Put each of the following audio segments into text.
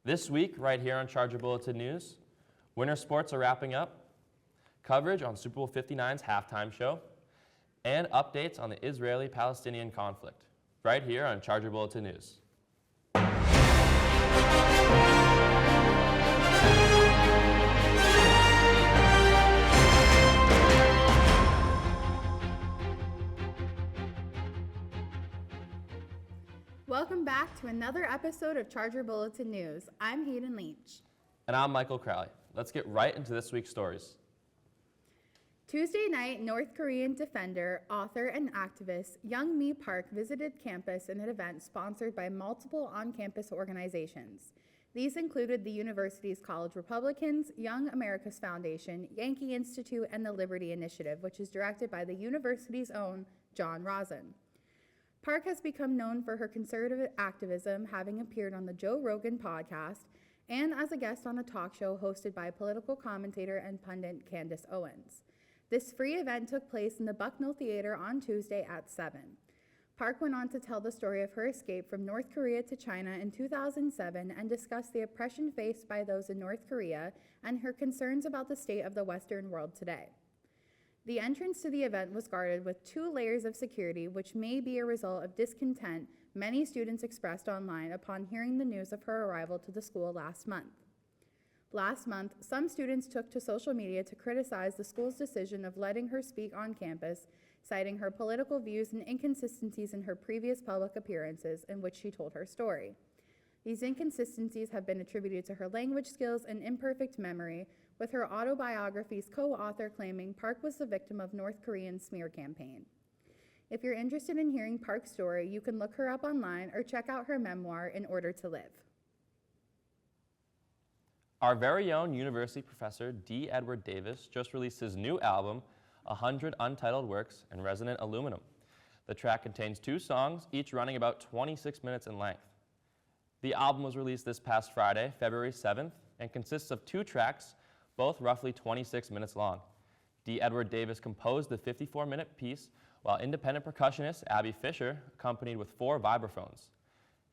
This week, right here on Charger Bulletin News, winter sports are wrapping up, coverage on Super Bowl 59's halftime show, and updates on the Israeli-Palestinian conflict, right here on Charger Bulletin News. Welcome back to another episode of Charger Bulletin News. I'm Hayden Leach. And I'm Michael Crowley. Let's get right into this week's stories. Tuesday night, North Korean defender, author, and activist Young Mi Park visited campus in an event sponsored by multiple on-campus organizations. These included the university's College Republicans, Young America's Foundation, Yankee Institute, and the Liberty Initiative, which is directed by the university's own John Rosen. Park has become known for her conservative activism, having appeared on the Joe Rogan podcast and as a guest on a talk show hosted by political commentator and pundit Candace Owens. This free event took place in the Bucknell Theater on Tuesday at 7. Park went on to tell the story of her escape from North Korea to China in 2007 and discuss the oppression faced by those in North Korea and her concerns about the state of the Western world today. The entrance to the event was guarded with 2 layers of security, which may be a result of discontent many students expressed online upon hearing the news of her arrival to the school last month. Last month, some students took to social media to criticize the school's decision of letting her speak on campus, citing her political views and inconsistencies in her previous public appearances in which she told her story. These inconsistencies have been attributed to her language skills and imperfect memory, with her autobiography's co-author claiming Park was the victim of North Korean smear campaign. If you're interested in hearing Park's story, you can look her up online or check out her memoir, In Order to Live. Our very own university professor, D. Edward Davis, just released his new album, 100 Untitled Works in Resonant Aluminum. The track contains 2 songs, each running about 26 minutes in length. The album was released this past Friday, February 7th, and consists of 2 tracks, both roughly 26 minutes long. D. Edward Davis composed the 54-minute piece, while independent percussionist Abby Fisher accompanied with 4 vibraphones.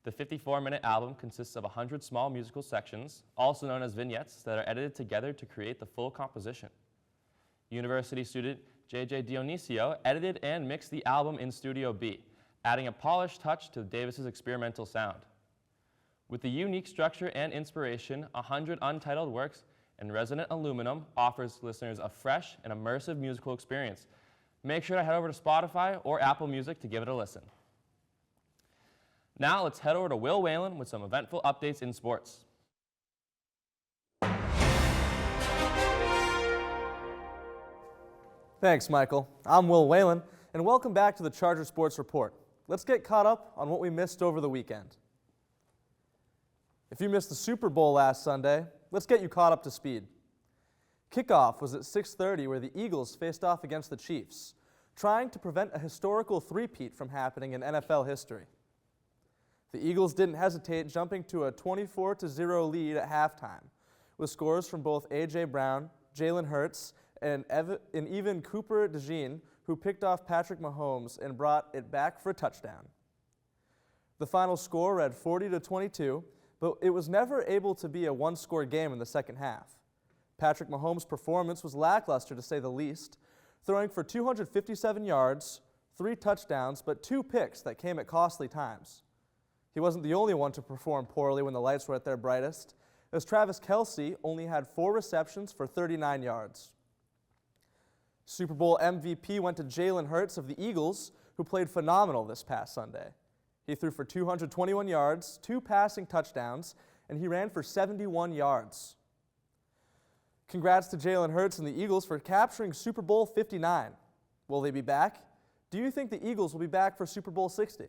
The 54-minute album consists of 100 small musical sections, also known as vignettes, that are edited together to create the full composition. University student J.J. Dionisio edited and mixed the album in Studio B, adding a polished touch to Davis's experimental sound. With the unique structure and inspiration, 100 Untitled Works in Resonant Aluminum offers listeners a fresh and immersive musical experience. Make sure to head over to Spotify or Apple Music to give it a listen. Now let's head over to Will Whalen with some eventful updates in sports. Thanks, Michael. I'm Will Whalen, and welcome back to the Charger Sports Report. Let's get caught up on what we missed over the weekend. If you missed the Super Bowl last Sunday, let's get you caught up to speed. Kickoff was at 6:30, where the Eagles faced off against the Chiefs, trying to prevent a historical three-peat from happening in NFL history. The Eagles didn't hesitate, jumping to a 24-0 lead at halftime, with scores from both A.J. Brown, Jalen Hurts, and even Cooper DeJean, who picked off Patrick Mahomes and brought it back for a touchdown. The final score read 40-22, but it was never able to be a one-score game in the second half. Patrick Mahomes' performance was lackluster, to say the least, throwing for 257 yards, 3 touchdowns, but 2 picks that came at costly times. He wasn't the only one to perform poorly when the lights were at their brightest, as Travis Kelce only had 4 receptions for 39 yards. Super Bowl MVP went to Jalen Hurts of the Eagles, who played phenomenal this past Sunday. He threw for 221 yards, 2 passing touchdowns, and he ran for 71 yards. Congrats to Jalen Hurts and the Eagles for capturing Super Bowl 59. Will they be back? Do you think the Eagles will be back for Super Bowl 60?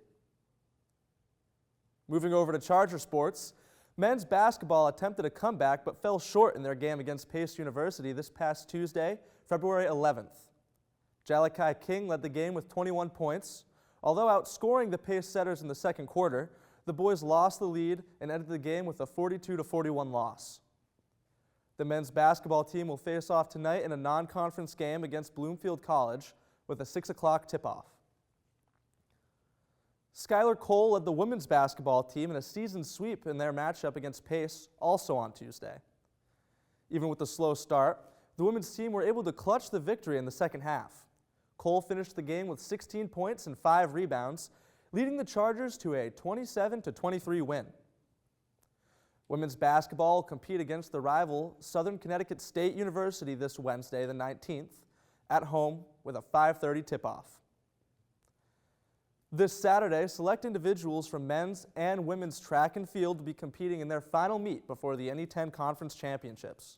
Moving over to Charger sports, men's basketball attempted a comeback but fell short in their game against Pace University this past Tuesday, February 11th. Jalakai King led the game with 21 points. Although outscoring the Pace setters in the second quarter, the boys lost the lead and ended the game with a 42-41 loss. The men's basketball team will face off tonight in a non-conference game against Bloomfield College with a 6 o'clock tip-off. Skylar Cole led the women's basketball team in a season sweep in their matchup against Pace, also on Tuesday. Even with the slow start, the women's team were able to clutch the victory in the second half. Cole finished the game with 16 points and 5 rebounds, leading the Chargers to a 27-23 win. Women's basketball will compete against the rival Southern Connecticut State University this Wednesday, the 19th, at home with a 5:30 tip-off. This Saturday, select individuals from men's and women's track and field will be competing in their final meet before the NE10 Conference Championships.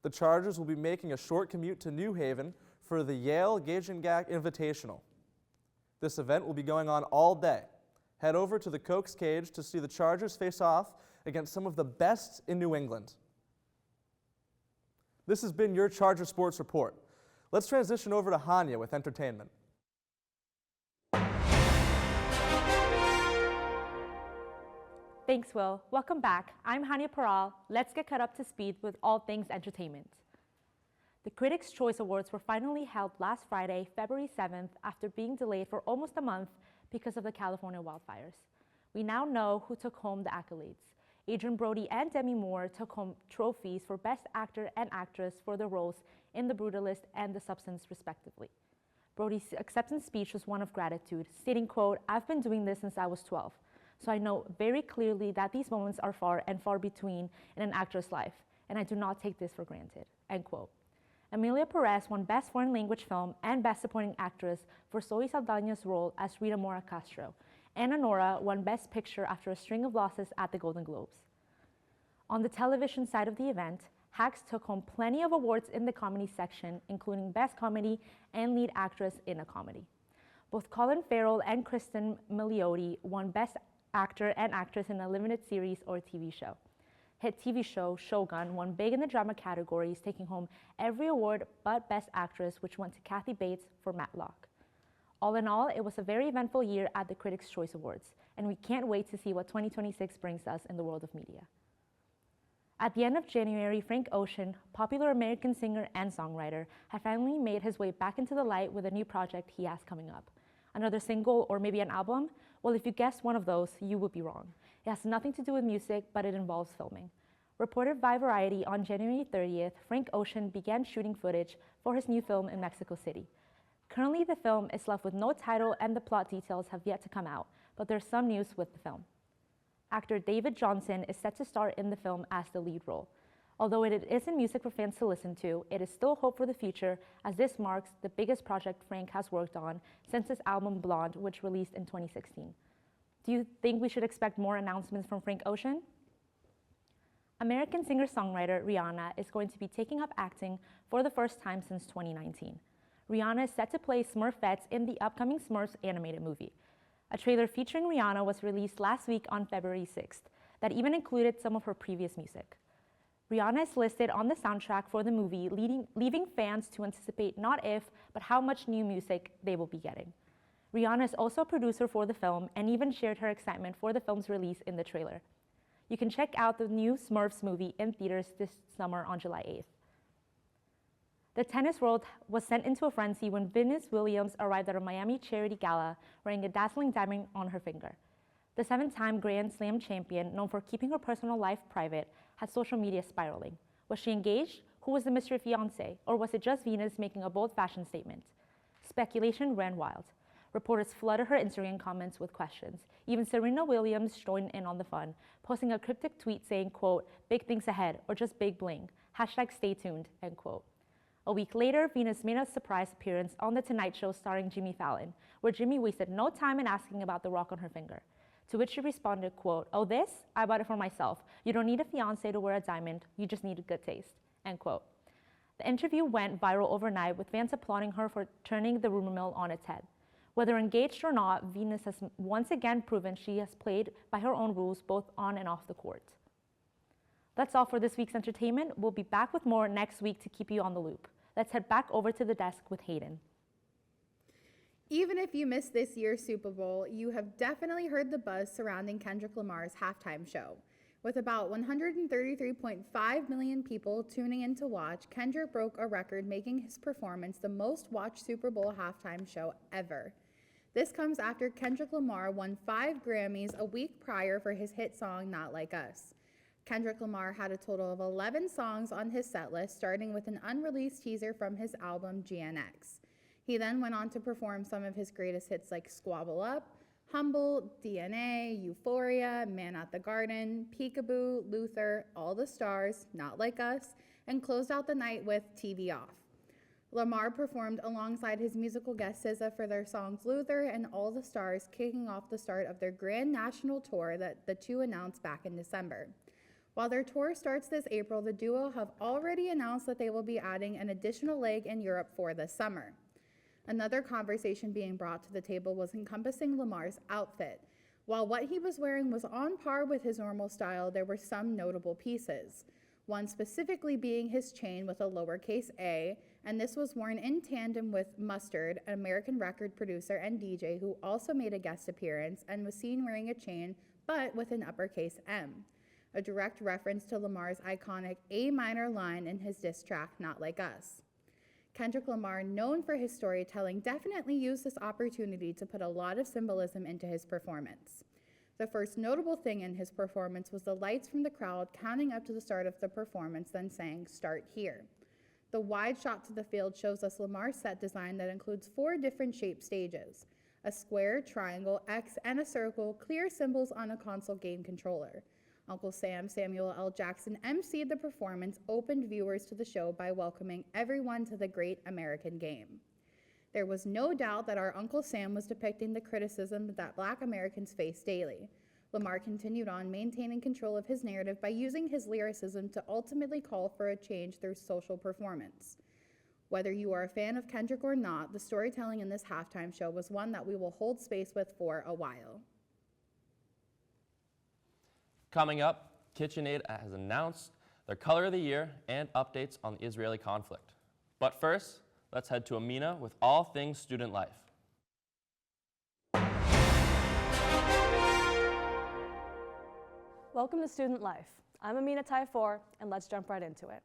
The Chargers will be making a short commute to New Haven for the Yale Gage-and-Gach Invitational. This event will be going on all day. Head over to the Cokes Cage to see the Chargers face off against some of the best in New England. This has been your Charger Sports Report. Let's transition over to Hanya with entertainment. Thanks, Will. Welcome back. I'm Hanya Paral. Let's get caught up to speed with all things entertainment. The Critics' Choice Awards were finally held last Friday, February 7th, after being delayed for almost a month because of the California wildfires. We now know who took home the accolades. Adrien Brody and Demi Moore took home trophies for Best Actor and Actress for their roles in The Brutalist and The Substance, respectively. Brody's acceptance speech was one of gratitude, stating, quote, "I've been doing this since I was 12, so I know very clearly that these moments are far and far between in an actor's life, and I do not take this for granted," end quote. Emilia Perez won Best Foreign Language Film and Best Supporting Actress for Zoe Saldana's role as Rita Mora Castro, and Honora won Best Picture after a string of losses at the Golden Globes. On the television side of the event, Hacks took home plenty of awards in the comedy section, including Best Comedy and Lead Actress in a Comedy. Both Colin Farrell and Kristen Milioti won Best Actor and Actress in a Limited Series or TV Show. Hit TV show Shogun won big in the drama categories, taking home every award but Best Actress, which went to Kathy Bates for Matlock. All in all, it was a very eventful year at the Critics' Choice Awards, and we can't wait to see what 2026 brings us in the world of media. At the end of January, Frank Ocean, popular American singer and songwriter, had finally made his way back into the light with a new project he has coming up. Another single or maybe an album? Well, if you guessed one of those, you would be wrong. It has nothing to do with music, but it involves filming. Reported by Variety on January 30th, Frank Ocean began shooting footage for his new film in Mexico City. Currently, the film is left with no title and the plot details have yet to come out, but there's some news with the film. Actor David Johnson is set to star in the film as the lead role. Although it isn't music for fans to listen to, it is still hope for the future, as this marks the biggest project Frank has worked on since his album Blonde, which released in 2016. Do you think we should expect more announcements from Frank Ocean? American singer-songwriter Rihanna is going to be taking up acting for the first time since 2019. Rihanna is set to play Smurfette in the upcoming Smurfs animated movie. A trailer featuring Rihanna was released last week on February 6th that even included some of her previous music. Rihanna is listed on the soundtrack for the movie, leaving fans to anticipate not if, but how much new music they will be getting. Rihanna is also a producer for the film and even shared her excitement for the film's release in the trailer. You can check out the new Smurfs movie in theaters this summer on July 8th. The tennis world was sent into a frenzy when Venus Williams arrived at a Miami charity gala wearing a dazzling diamond on her finger. The 7-time Grand Slam champion, known for keeping her personal life private, had social media spiraling. Was she engaged? Who was the mystery fiancé? Or was it just Venus making a bold fashion statement? Speculation ran wild. Reporters flooded her Instagram comments with questions. Even Serena Williams joined in on the fun, posting a cryptic tweet saying, quote, "Big things ahead," or just big bling, #stay tuned, end quote. A week later, Venus made a surprise appearance on The Tonight Show starring Jimmy Fallon, where Jimmy wasted no time in asking about the rock on her finger. To which she responded, quote, "Oh, this? I bought it for myself. You don't need a fiancé to wear a diamond. You just need a good taste," end quote. The interview went viral overnight, with fans applauding her for turning the rumor mill on its head. Whether engaged or not, Venus has once again proven she has played by her own rules both on and off the court. That's all for this week's entertainment. We'll be back with more next week to keep you on the loop. Let's head back over to the desk with Hayden. Even if you missed this year's Super Bowl, you have definitely heard the buzz surrounding Kendrick Lamar's halftime show. With about 133.5 million people tuning in to watch, Kendrick broke a record, making his performance the most watched Super Bowl halftime show ever. This comes after Kendrick Lamar won 5 Grammys a week prior for his hit song, Not Like Us. Kendrick Lamar had a total of 11 songs on his set list, starting with an unreleased teaser from his album GNX. He then went on to perform some of his greatest hits like Squabble Up, Humble, DNA, Euphoria, Man at the Garden, Peekaboo, Luther, All the Stars, Not Like Us, and closed out the night with TV Off. Lamar performed alongside his musical guest SZA for their songs Luther and All the Stars, kicking off the start of their grand national tour that the two announced back in December. While their tour starts this April, the duo have already announced that they will be adding an additional leg in Europe for this summer. Another conversation being brought to the table was encompassing Lamar's outfit. While what he was wearing was on par with his normal style, there were some notable pieces. One specifically being his chain with a lowercase a, and this was worn in tandem with Mustard, an American record producer and DJ who also made a guest appearance and was seen wearing a chain, but with an uppercase M, a direct reference to Lamar's iconic A minor line in his diss track, Not Like Us. Kendrick Lamar, known for his storytelling, definitely used this opportunity to put a lot of symbolism into his performance. The first notable thing in his performance was the lights from the crowd counting up to the start of the performance, then saying, "Start here." The wide shot to the field shows us Lamar's set design that includes 4 different shaped stages: a square, triangle, X, and a circle, clear symbols on a console game controller. Uncle Sam, Samuel L. Jackson, emceed the performance, opened viewers to the show by welcoming everyone to the great American game. There was no doubt that our Uncle Sam was depicting the criticism that Black Americans face daily. Lamar continued on, maintaining control of his narrative by using his lyricism to ultimately call for a change through social performance. Whether you are a fan of Kendrick or not, the storytelling in this halftime show was one that we will hold space with for a while. Coming up, KitchenAid has announced their color of the year and updates on the Israeli conflict. But first, let's head to Amina with all things student life. Welcome to Student Life. I'm Amina Taifour, and let's jump right into it.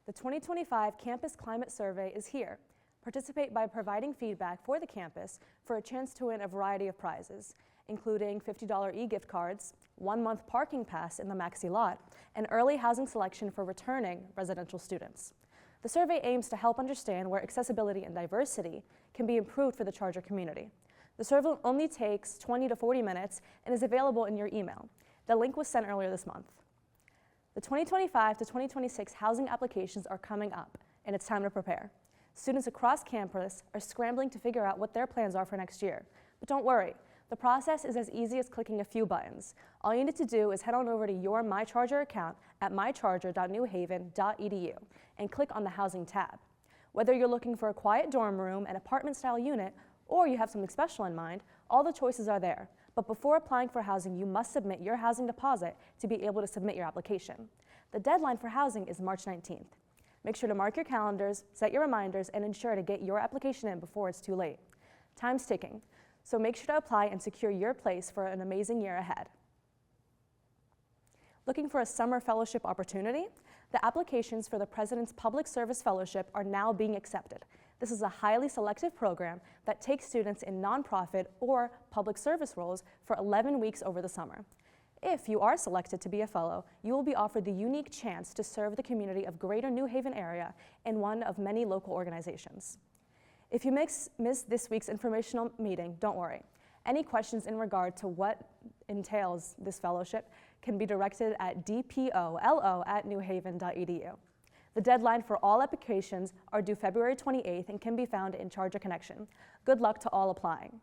The 2025 Campus Climate Survey is here. Participate by providing feedback for the campus for a chance to win a variety of prizes, including $50 e-gift cards, 1-month parking pass in the Maxi lot, and early housing selection for returning residential students. The survey aims to help understand where accessibility and diversity can be improved for the Charger community. The survey only takes 20 to 40 minutes and is available in your email. The link was sent earlier this month. The 2025 to 2026 housing applications are coming up, and it's time to prepare. Students across campus are scrambling to figure out what their plans are for next year. But don't worry, the process is as easy as clicking a few buttons. All you need to do is head on over to your MyCharger account at mycharger.newhaven.edu and click on the Housing tab. Whether you're looking for a quiet dorm room, an apartment-style unit, or you have something special in mind, all the choices are there. But before applying for housing, you must submit your housing deposit to be able to submit your application. The deadline for housing is March 19th. Make sure to mark your calendars, set your reminders, and ensure to get your application in before it's too late. Time's ticking, so make sure to apply and secure your place for an amazing year ahead. Looking for a summer fellowship opportunity? The applications for the President's Public Service Fellowship are now being accepted. This is a highly selective program that takes students in nonprofit or public service roles for 11 weeks over the summer. If you are selected to be a fellow, you will be offered the unique chance to serve the community of Greater New Haven area in one of many local organizations. If you miss this week's informational meeting, don't worry. Any questions in regard to what entails this fellowship can be directed at dpolo@newhaven.edu. The deadline for all applications are due February 28th and can be found in Charger Connection. Good luck to all applying.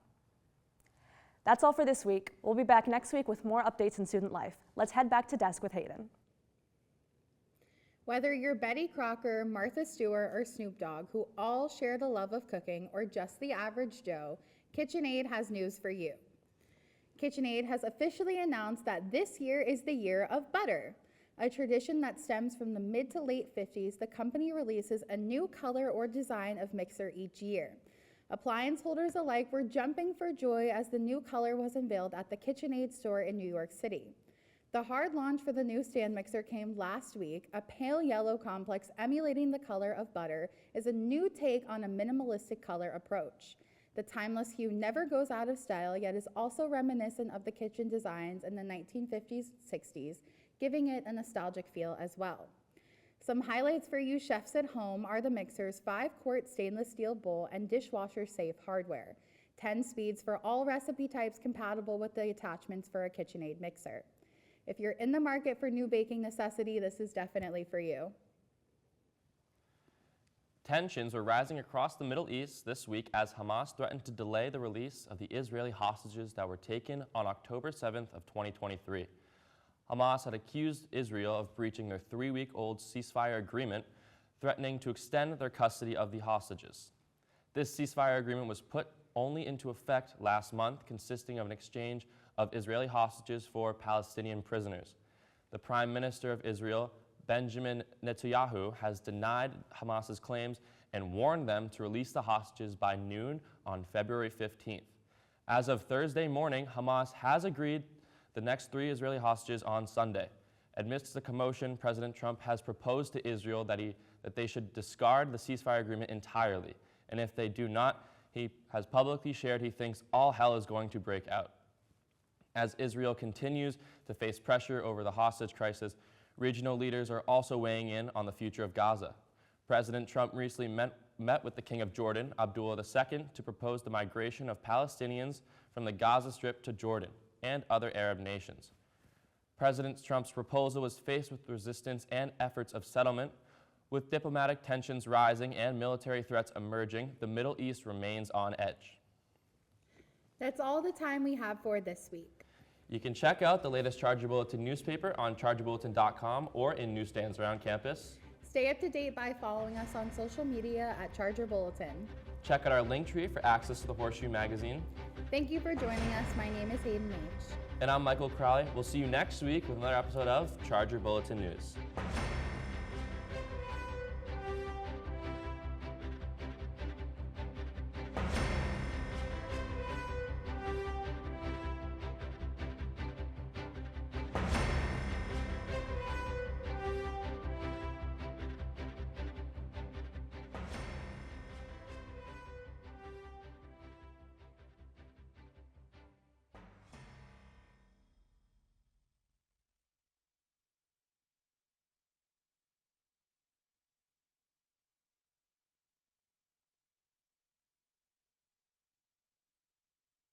That's all for this week. We'll be back next week with more updates in student life. Let's head back to desk with Hayden. Whether you're Betty Crocker, Martha Stewart, or Snoop Dogg, who all share the love of cooking, or just the average Joe, KitchenAid has news for you. KitchenAid has officially announced that this year is the year of butter. A tradition that stems from the mid to late 50s, the company releases a new color or design of mixer each year. Appliance holders alike were jumping for joy as the new color was unveiled at the KitchenAid store in New York City. The hard launch for the new stand mixer came last week. A pale yellow complex emulating the color of butter is a new take on a minimalistic color approach. The timeless hue never goes out of style, yet is also reminiscent of the kitchen designs in the 1950s, 60s, giving it a nostalgic feel as well. Some highlights for you chefs at home are the mixer's 5-quart stainless steel bowl and dishwasher-safe hardware, 10 speeds for all recipe types compatible with the attachments for a KitchenAid mixer. If you're in the market for new baking necessity, this is definitely for you. Tensions were rising across the Middle East this week as Hamas threatened to delay the release of the Israeli hostages that were taken on October 7th of 2023. Hamas had accused Israel of breaching their 3-week-old ceasefire agreement, threatening to extend their custody of the hostages. This ceasefire agreement was put only into effect last month, consisting of an exchange of Israeli hostages for Palestinian prisoners. The Prime Minister of Israel, Benjamin Netanyahu, has denied Hamas's claims and warned them to release the hostages by noon on February 15th. As of Thursday morning, Hamas has agreed the next 3 Israeli hostages on Sunday. Amidst the commotion, President Trump has proposed to Israel that they should discard the ceasefire agreement entirely. And if they do not, he has publicly shared he thinks all hell is going to break out. As Israel continues to face pressure over the hostage crisis, regional leaders are also weighing in on the future of Gaza. President Trump recently met with the King of Jordan, Abdullah II, to propose the migration of Palestinians from the Gaza Strip to Jordan and other Arab nations. President Trump's proposal was faced with resistance and efforts of settlement. With diplomatic tensions rising and military threats emerging, the Middle East remains on edge. That's all the time we have for this week. You can check out the latest Charger Bulletin newspaper on chargerbulletin.com or in newsstands around campus. Stay up to date by following us on social media at Charger Bulletin. Check out our link tree for access to the Horseshoe magazine. Thank you for joining us. My name is Hayden H. And I'm Michael Crowley. We'll see you next week with another episode of Charger Bulletin News.